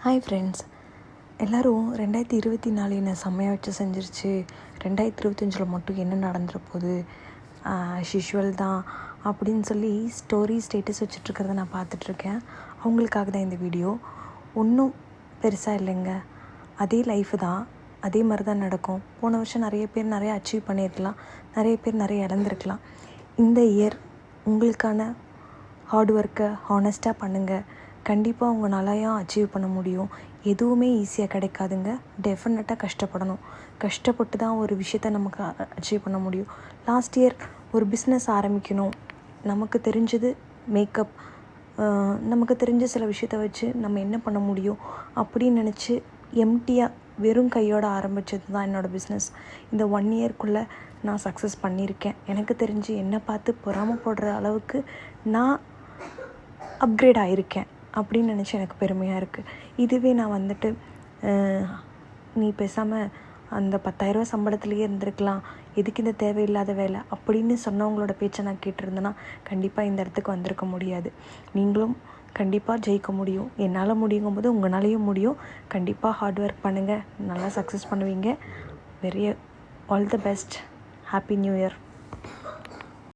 Hi friends, எல்லோரும் 2024 என்ன செம்மையாக வச்சு செஞ்சிருச்சு, 2025 மட்டும் என்ன நடந்துட போகுது, யூஷுவல் தான் அப்படின்னு சொல்லி ஸ்டேட்டஸ் வச்சுட்ருக்கிறத நான் பார்த்துட்ருக்கேன். அவங்களுக்காக தான் இந்த வீடியோ. ஒன்றும் பெருசாக இல்லைங்க, அதே லைஃபு தான், அதே மாதிரி தான் நடக்கும். போன வருஷம் நிறைய பேர் நிறைய அச்சீவ் பண்ணியிருக்கலாம், நிறைய பேர் நிறைய இழந்திருக்கலாம். இந்த இயர் உங்களுக்கான ஹார்ட் ஒர்க்கை ஹானஸ்ட்டாக பண்ணுங்கள். கண்டிப்பாக உங்களாலையும் அச்சீவ் பண்ண முடியும். எதுவுமே ஈஸியாக கிடைக்காதுங்க. டெஃபினட்டாக கஷ்டப்படணும். கஷ்டப்பட்டு தான் ஒரு விஷயத்தை நமக்கு அச்சீவ் பண்ண முடியும். லாஸ்ட் இயர் ஒரு பிஸ்னஸ் ஆரம்பிக்கணும், நமக்கு தெரிஞ்சது மேக்கப், நமக்கு தெரிஞ்ச சில விஷயத்தை வச்சு நம்ம என்ன பண்ண முடியும் அப்படின்னு நினச்சி எம்டியாக வெறும் கையோடு ஆரம்பித்தது தான் என்னோடய பிஸ்னஸ். இந்த 1 இயர்க்குள்ளே நான் சக்ஸஸ் பண்ணியிருக்கேன். எனக்கு தெரிஞ்சு என்னை பார்த்து பொறாமப்படுற அளவுக்கு நான் அப்கிரேட் ஆகியிருக்கேன் அப்படின்னு நினச்சி எனக்கு பெருமையாக இருக்குது. இதுவே நான் வந்துட்டு நீ பேசாமல் அந்த 10,000 சம்பளத்துலேயே இருந்திருக்கலாம், எதுக்கு இந்த தேவையில்லாத வேலை அப்படின்னு சொன்னவங்களோட பேச்சை நான் கேட்டிருந்தேன்னா கண்டிப்பாக இந்த இடத்துக்கு வந்திருக்க முடியாது. நீங்களும் கண்டிப்பாக ஜெயிக்க முடியும். என்னால் முடியுங்கும் போது உங்களாலேயும் முடியும். கண்டிப்பாக ஹார்ட் ஒர்க் பண்ணுங்கள், நல்லா சக்ஸஸ் பண்ணுவீங்க. All the best. Happy new year.